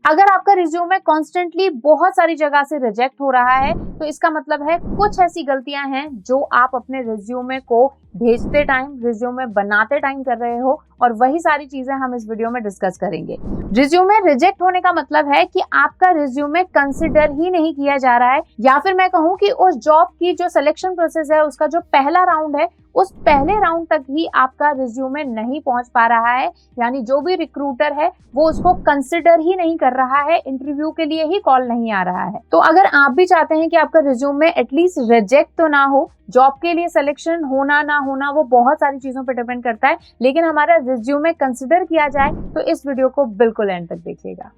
अगर आपका resume constantly बहुत सारी जगह से रिजेक्ट हो रहा है तो इसका मतलब है कुछ ऐसी गलतियां हैं जो आप अपने रिज्यूमे को भेजते टाइम, रिज्यूमे बनाते टाइम कर रहे हो, और वही सारी चीजें हम इस वीडियो में डिस्कस करेंगे। रिज्यूमे रिजेक्ट होने का मतलब है कि आपका रिज्यूमे कंसिडर ही नहीं किया जा रहा है, या फिर मैं कहूँ कि उस जॉब की जो सिलेक्शन प्रोसेस है उसका जो पहला राउंड है उस पहले राउंड तक ही आपका रिज्यूमे नहीं पहुंच पा रहा है, यानी जो भी रिक्रूटर है वो उसको कंसिडर ही नहीं कर रहा है, इंटरव्यू के लिए ही कॉल नहीं आ रहा है। तो अगर आप भी चाहते हैं कि आपका रिज्यूमे एटलीस्ट रिजेक्ट तो ना हो, जॉब के लिए सिलेक्शन होना ना होना वो बहुत सारी चीजों पर डिपेंड करता है, लेकिन हमारा रिज्यूमे कंसिडर किया जाए तो इस वीडियो को बिल्कुल एंड तक देखिएगा।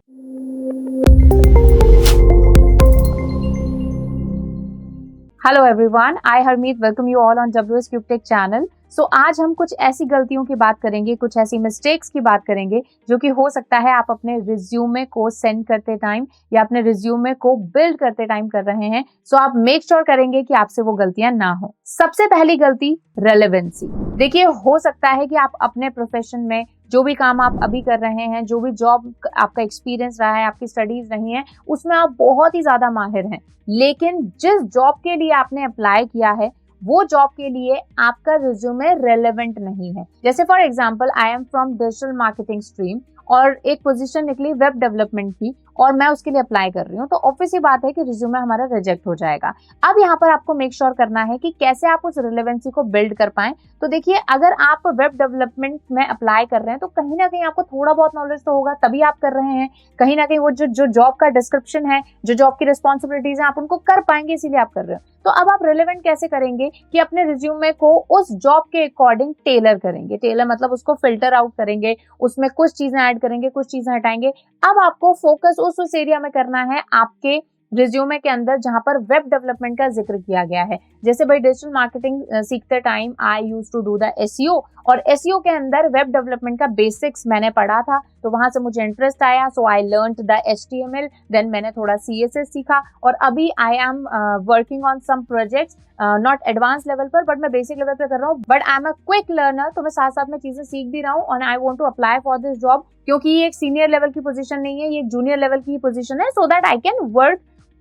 Hello everyone, I Harmeet welcome you all on WS Cube Tech channel. So आज हम कुछ ऐसी गलतियों की बात करेंगे, कुछ ऐसी मिस्टेक्स की बात करेंगे जो कि हो सकता है आप अपने रिज्यूमे को सेंड करते टाइम या अपने रिज्यूमे को बिल्ड करते टाइम कर रहे हैं। सो आप मेक श्योर करेंगे कि आपसे वो गलतियां ना हो। सबसे पहली गलती, रेलेवेंसी। देखिए, हो सकता है कि आप अपने प्रोफेशन में जो भी काम आप अभी कर रहे हैं, जो भी जॉब आपका एक्सपीरियंस रहा है, आपकी स्टडीज रही हैं, उसमें आप बहुत ही ज्यादा माहिर हैं, लेकिन जिस जॉब के लिए आपने अप्लाई किया है वो जॉब के लिए आपका रिज्यूमे रेलेवेंट नहीं है। जैसे for example, I am from digital marketing stream और एक पोजीशन निकली वेब डेवलपमेंट की और मैं उसके लिए अप्लाई कर रही हूँ, तो ऑब्वियस सी बात है कि रिज्यूमे हमारा रिजेक्ट हो जाएगा। अब यहाँ पर आपको मेक श्योर करना है कि कैसे आप उस रिलेवेंसी को बिल्ड कर पाएं। तो देखिए, अगर आप वेब डेवलपमेंट में अप्लाई कर रहे हैं तो कहीं ना कहीं आपको थोड़ा बहुत नॉलेज तो होगा, तभी आप कर रहे हैं। कहीं ना कहीं वो जो जॉब का डिस्क्रिप्शन है, जो जॉब की रिस्पॉन्सिबिलिटीज है, आप उनको कर पाएंगे, इसीलिए आप कर रहे हो। तो अब आप रिलेवेंट कैसे करेंगे कि अपने रिज्यूमे को उस जॉब के अकॉर्डिंग टेलर करेंगे। टेलर मतलब उसको फिल्टर आउट करेंगे, उसमें कुछ चीजें ऐड करेंगे, कुछ चीजें हटाएंगे। अब आपको फोकस उस एरिया में करना है आपके रिज्यूमे के अंदर जहां पर वेब डेवलपमेंट का जिक्र किया गया है। जैसे भाई, डिजिटल मार्केटिंग सीखते time I used to do the SEO, और SEO के अंदर वेब डेवलपमेंट का बेसिक्स मैंने पढ़ा था, तो वहां से मुझे इंटरेस्ट आया। So I learned the HTML, then मैंने थोड़ा CSS सीखा, और अभी I am working on some projects, not advance level पर बट मैं बेसिक लेवल पे कर रहा हूँ, but I am a quick learner, तो मैं साथ साथ में चीजें सीख भी रहा हूँ। और I want to apply for this job, क्योंकि ये एक सीनियर लेवल की पोजीशन नहीं है, ये एक जूनियर लेवल की पोजीशन है, so that I can work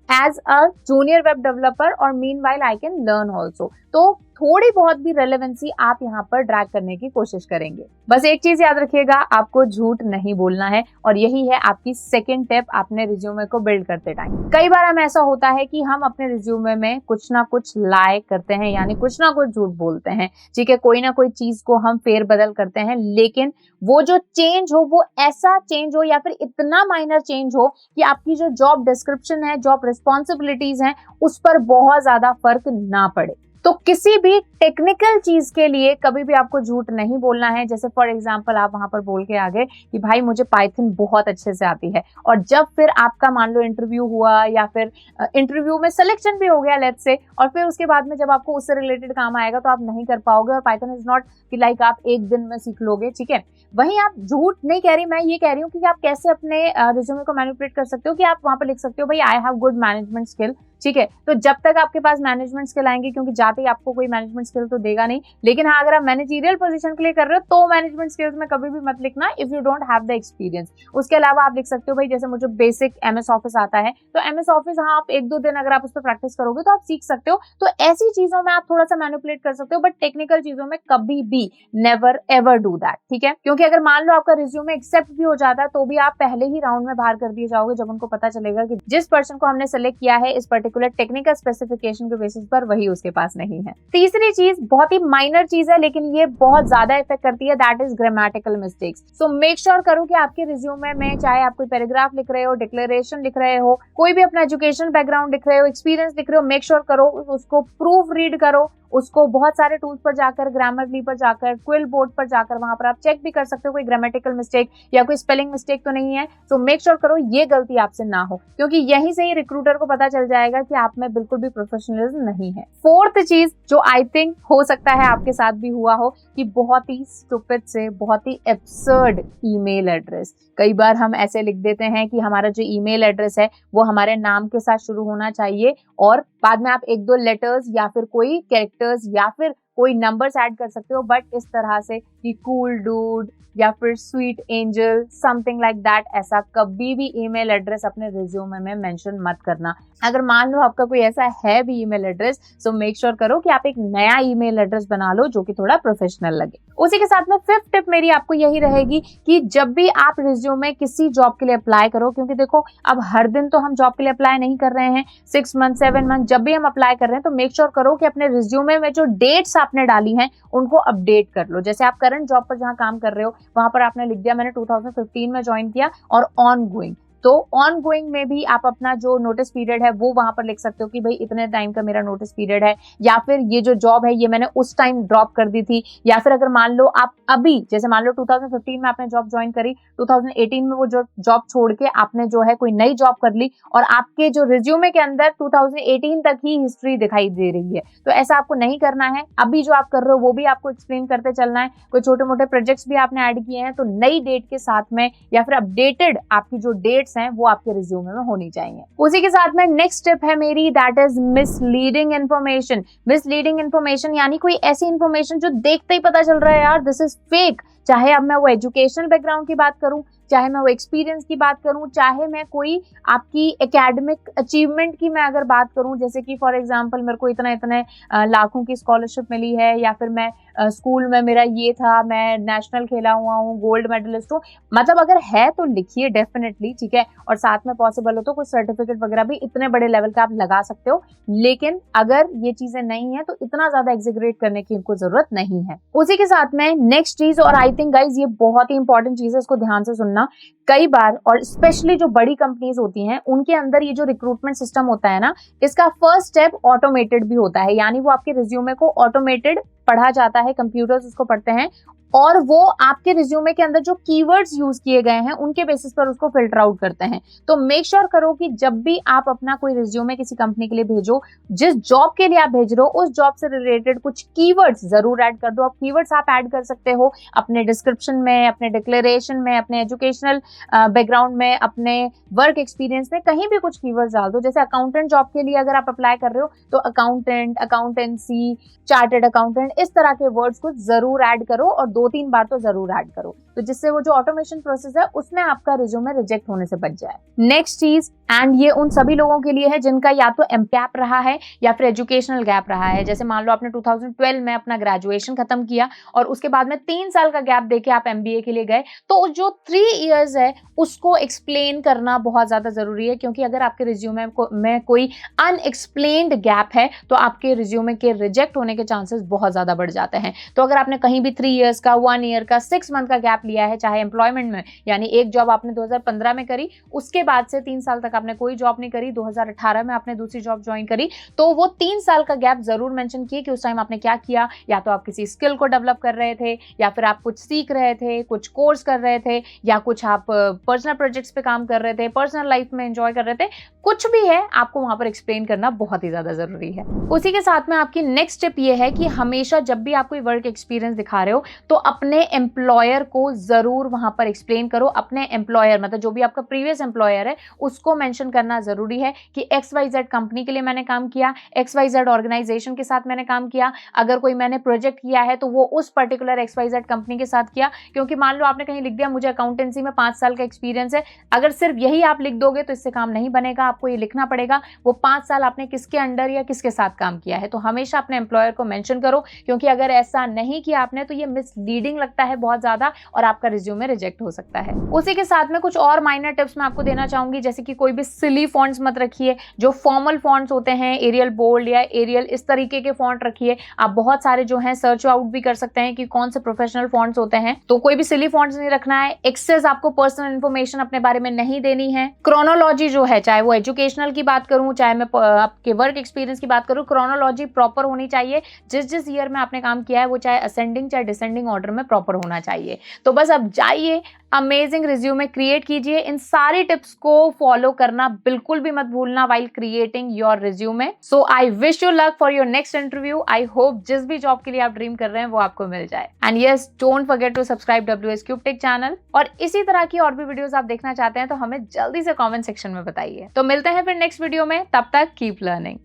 as a junior web developer और meanwhile I can learn also। तो थोड़ी बहुत भी रेलेवेंसी आप यहाँ पर ड्रैग करने की कोशिश करेंगे। बस एक चीज याद रखिएगा, आपको झूठ नहीं बोलना है, और यही है आपकी सेकंड टिप अपने रिज्यूमे को बिल्ड करते टाइम। कई बार हमें ऐसा होता है कि हम अपने रिज्यूमे में कुछ ना कुछ लाए करते हैं, यानी कुछ ना कुछ झूठ बोलते हैं, ठीक है, कोई ना कोई चीज को हम फेर बदल करते हैं, लेकिन वो जो चेंज हो वो ऐसा चेंज हो या फिर इतना माइनर चेंज हो कि आपकी जो जॉब डिस्क्रिप्शन है, जॉब रिस्पॉन्सिबिलिटीज हैं, उस पर बहुत ज्यादा फर्क ना पड़े। तो किसी भी टेक्निकल चीज के लिए कभी भी आपको झूठ नहीं बोलना है। जैसे फॉर एग्जांपल, आप वहां पर बोल के आ गए कि भाई मुझे पाइथन बहुत अच्छे से आती है, और जब फिर आपका मान लो इंटरव्यू हुआ या फिर इंटरव्यू में सिलेक्शन भी हो गया लेट्स से, और फिर उसके बाद में जब आपको उससे रिलेटेड काम आएगा तो आप नहीं कर पाओगे, और पाइथन इज नॉट कि लाइक आप एक दिन में सीख लोगे, ठीक है। वहीं आप झूठ नहीं कह रही, मैं ये कह रही हूँ कि आप कैसे अपने रिज्यूमे को मैनिपुलेट कर सकते हो कि आप वहां पर लिख सकते हो भाई I have good management skill, ठीक है। तो जब तक आपके पास मैनेजमेंट स्किल आएंगे, क्योंकि जाते ही आपको कोई मैनेजमेंट स्किल तो देगा नहीं, लेकिन हाँ, अगर आप मैनेजरियल पोजीशन के लिए कर रहे हो तो मैनेजमेंट स्किल्स में कभी भी मत लिखना if you don't have the experience. उसके अलावा आप लिख सकते हो भाई जैसे मुझे बेसिक MS ऑफिस आता है, तो MS ऑफिस हाँ, आप 1-2 दिन अगर आप उस पर प्रैक्टिस करोगे तो आप सीख सकते हो। तो ऐसी चीजों में आप थोड़ा सा मैनिपुलेट कर सकते हो, बट टेक्निकल चीजों में कभी भी नेवर एवर डू दैट, ठीक है। क्योंकि अगर मान लो आपका रिज्यूमे एक्सेप्ट भी हो जाता है तो भी आप पहले ही राउंड में बाहर कर दिए जाओगे, जब उनको पता चलेगा कि जिस पर्सन को हमने सेलेक्ट किया है इस पर्टिकुलर टेक्निकल स्पेसिफिकेशन के बेसिस पर, वही उसके पास नहीं है। तीसरी चीज बहुत ही माइनर चीज है, लेकिन ये बहुत ज्यादा इफेक्ट करती है, that is grammatical mistakes. So make sure करो कि आपके रिज्यूमे में चाहे आप कोई पैराग्राफ लिख रहे हो, डिक्लेरेशन लिख रहे हो, कोई भी अपना एजुकेशन बैकग्राउंड लिख रहे हो, एक्सपीरियंस लिख रहे हो, मेक श्योर करो उसको प्रूफ रीड करो, उसको बहुत सारे टूल्स पर जाकर, ग्रामरली पर जाकर, क्विल बोर्ड पर जाकर वहां पर आप चेक भी कर सकते हो कोई ग्रामेटिकल मिस्टेक या कोई स्पेलिंग मिस्टेक तो नहीं है। सो मेक श्योर करो ये गलती आपसे ना हो, क्योंकि यहीं से ही रिक्रूटर को पता चल जाएगा कि आप में बिल्कुल भी प्रोफेशनलिज्म नहीं है। फोर्थ चीज जो आई थिंक हो सकता है आपके साथ भी हुआ हो, कि बहुत ही स्टूपिड से बहुत ही एब्सर्ड ईमेल एड्रेस। कई बार हम ऐसे लिख देते हैं कि हमारा जो ईमेल एड्रेस है वो हमारे नाम के साथ शुरू होना चाहिए, और बाद में आप 1-2 लेटर्स या फिर कोई कैरेक्टर्स या फिर कोई नंबर्स ऐड कर सकते हो, बट इस तरह से कि कूल डूड या फिर sweet angel something like that, ऐसा कभी भी ईमेल एड्रेस अपने रिज्यूमे में मेंशन मत करना। अगर मान लो आपका कोई ऐसा है भी email address, so make sure करो कि आप एक नया ईमेल एड्रेस बना लो जो कि थोड़ा प्रोफेशनल लगे। उसी के साथ में फिफ्थ टिप मेरी आपको यही रहेगी कि जब भी आप रिज्यूमे किसी जॉब के लिए अप्लाई करो, क्योंकि देखो अब हर दिन तो हम जॉब के लिए अप्लाई नहीं कर रहे हैं, 6 मंथ 7 मंथ जब भी हम अप्लाई कर रहे हैं, तो मेक श्योर करो कि अपने रिज्यूमे में जो डेट्स आपने डाली हैं उनको अपडेट कर लो। जैसे आप करंट जॉब पर जहां काम कर रहे हो वहां पर आपने लिख दिया मैंने 2015 में ज्वाइन किया और ऑन गोइंग, तो ऑन गोइंग में भी आप अपना जो नोटिस पीरियड है वो वहां पर लिख सकते हो कि भाई इतने टाइम का मेरा नोटिस पीरियड है, या फिर ये जो जॉब है ये मैंने उस टाइम ड्रॉप कर दी थी। या फिर अगर मान लो आप अभी, जैसे मान लो 2015 में आपने जॉब ज्वाइन करी, 2018 में वो जो जॉब छोड़ के आपने जो है कोई नई जॉब कर ली और आपके जो रिज्यूमे के अंदर 2018 तक ही हिस्ट्री दिखाई दे रही है, तो ऐसा आपको नहीं करना है। अभी जो आप कर रहे हो वो भी आपको एक्सप्लेन करते चलना है। कोई छोटे मोटे प्रोजेक्ट्स भी आपने ऐड किए हैं तो नई डेट के साथ में या फिर अपडेटेड आपकी जो डेट्स हैं वो आपके रिज्यूमे में होनी चाहिए। उसी के साथ में नेक्स्ट टिप है मेरी, that is misleading information. Misleading information यानी कोई ऐसी इन्फॉर्मेशन जो देखते ही पता चल रहा है यार दिस इज फेक, चाहे अब मैं वो एजुकेशनल बैकग्राउंड की बात करूं, चाहे मैं वो एक्सपीरियंस की बात करूं, चाहे मैं कोई आपकी एकेडमिक अचीवमेंट की मैं अगर बात करूं, जैसे कि फॉर एग्जांपल मेरे को इतने लाखों की स्कॉलरशिप मिली है, या फिर मैं स्कूल में मेरा ये था, मैं नेशनल खेला हुआ हूँ, गोल्ड मेडलिस्ट हूँ, मतलब अगर है तो लिखिए डेफिनेटली, ठीक है, और साथ में पॉसिबल हो तो कुछ सर्टिफिकेट वगैरह भी इतने बड़े लेवल का आप लगा सकते हो, लेकिन अगर ये चीजें नहीं है तो इतना ज्यादा एग्जीग्रेट करने की इनको जरूरत नहीं है। उसी के साथ में नेक्स्ट चीज, और आई थिंक गाइज ये बहुत ही इंपॉर्टेंट चीज है, इसको ध्यान से सुनना, कई बार और स्पेशली जो बड़ी कंपनीज होती हैं उनके अंदर ये जो रिक्रूटमेंट सिस्टम होता है ना, इसका फर्स्ट स्टेप ऑटोमेटेड भी होता है, यानी वो आपके रिज्यूमे को ऑटोमेटेड पढ़ा जाता है, कंप्यूटर्स उसको पढ़ते हैं और वो आपके रिज्यूमे के अंदर जो कीवर्ड्स यूज किए गए हैं उनके बेसिस पर उसको फिल्टर आउट करते हैं। तो मेक श्योर करो कि जब भी आप अपना कोई रिज्यूमे किसी कंपनी के लिए भेजो, जिस जॉब के लिए आप भेज रहे हो उस जॉब से रिलेटेड कुछ कीवर्ड्स जरूर ऐड कर दो। अब कीवर्ड्स आप ऐड कर सकते हो अपने डिस्क्रिप्शन में, अपने डिक्लेरेशन में, अपने एजुकेशनल बैकग्राउंड में, अपने वर्क एक्सपीरियंस में, कहीं भी कुछ कीवर्ड्स डाल दो। जैसे अकाउंटेंट जॉब के लिए अगर आप अप्लाई कर रहे हो तो अकाउंटेंट, अकाउंटेंसी, चार्टर्ड अकाउंटेंट, इस तरह के वर्ड्स को जरूर ऐड करो और 2-3 बार तो जरूर ऐड करो, तो जिससे वो जो ऑटोमेशन प्रोसेस है उसमें आपका रिज्यूमे रिजेक्ट होने से बच जाए। नेक्स्ट चीज, एंड ये उन सभी लोगों के लिए है जिनका या तो गैप रहा है या फिर एजुकेशनल गैप रहा है। जैसे मान लो आपने 2012 में अपना ग्रेजुएशन खत्म किया और उसके बाद में 3 साल का गैप देके आप MBA के लिए गए, तो जो 3 इयर्स है उसको एक्सप्लेन करना बहुत ज्यादा जरूरी है, क्योंकि अगर आपके रिज्यूमे में कोई अनएक्सप्लेन्ड गैप है तो आपके रिज्यूमे के रिजेक्ट होने के चांसेस बहुत ज्यादा बढ़ जाते हैं। तो अगर आपने कहीं भी 3 इयर्स का, 1 ईयर का, 6 मंथ का गैप लिया है, चाहे एम्प्लॉयमेंट में, यानी एक जॉब आपने 2015 में करी, उसके बाद से 3 साल तक आपने कोई जॉब नहीं करी, 2018 में आपने दूसरी जॉब ज्वाइन करी, तो वो 3 साल का गैप जरूर मेंशन किए कि उस टाइम आपने क्या किया। या तो आप किसी स्किल को डेवलप कर रहे थे, या फिर आप कुछ सीख रहे थे, कुछ कोर्स कर रहे थे, या कुछ आप पर्सनल प्रोजेक्ट्स पे काम कर रहे थे, पर्सनल लाइफ में एंजॉय कर रहे थे, कुछ भी है आपको वहां पर एक्सप्लेन करना बहुत ही ज्यादा जरूरी है। उसी के साथ में आपकी नेक्स्ट टिप ये है कि हमेशा जब भी आप कोई वर्क एक्सपीरियंस दिखा रहे हो तो अपने एम्प्लॉयर को जरूर वहां पर एक्सप्लेन करो। अपने एम्प्लॉयर मतलब जो भी आपका प्रीवियस एम्प्लॉयर है उसको मेंशन करना जरूरी है कि XYZ कंपनी के लिए मैंने काम किया, XYZ ऑर्गेनाइजेशन के साथ मैंने काम किया, अगर कोई मैंने प्रोजेक्ट किया है तो वो उस पर्टिकुलर XYZ कंपनी के साथ किया। क्योंकि मान लो आपने कहीं लिख दिया मुझे अकाउंटेंसी में 5 साल का एक्सपीरियंस है, अगर सिर्फ यही आप लिख दोगे तो इससे काम नहीं बनेगा, आपको ये लिखना पड़ेगा वो 5 साल आपने किसके अंडर या किसके साथ काम किया है। तो हमेशा अपने एम्प्लॉयर को मेंशन करो, क्योंकि अगर ऐसा नहीं किया आपने तो ये मिसलीडिंग लगता है बहुत ज्यादा और आपका रिज्यूमे रिजेक्ट हो सकता है। उसी के साथ में कुछ और माइनर टिप्स मैं आपको देना चाहूंगी, जैसे कि कोई भी सिली फॉन्ट्स मत रखिए, जो फॉर्मल फॉन्ट्स होते हैं, एरियल बोल्ड या एरियल, इस तरीके के फॉन्ट रखिए। आप बहुत सारे जो हैं सर्च आउट भी कर सकते हैं कि कौन से प्रोफेशनल फॉन्ट्स होते हैं, तो कोई भी सिली फॉन्ट्स नहीं रखना है। एक्सेस आपको पर्सनल इंफॉर्मेशन अपने बारे में नहीं देनी है। क्रोनोलॉजी जो है, चाहे वो एजुकेशनल की बात करूं, चाहे मैं आपके वर्क एक्सपीरियंस की बात करूं, क्रोनोलॉजी प्रॉपर होनी चाहिए। जिस ईयर में आपने काम किया है वो चाहे असेंडिंग चाहे डिसेंडिंग ऑर्डर में प्रॉपर होना चाहिए। तो बस अब जाइए अमेजिंग रिज्यूमे क्रिएट कीजिए। इन सारी टिप्स को फॉलो करना बिल्कुल भी मत भूलना while creating your resume. So I wish you luck for your next interview. I hope जिस भी जॉब के लिए आप ड्रीम कर रहे हैं वो आपको मिल जाए। And yes, don't forget to subscribe WS Cube Tech channel. और इसी तरह की और भी वीडियोस आप देखना चाहते हैं तो हमें जल्दी से कमेंट सेक्शन में बताइए। तो मिलते हैं फिर नेक्स्ट वीडियो में, तब तक कीप लर्निंग।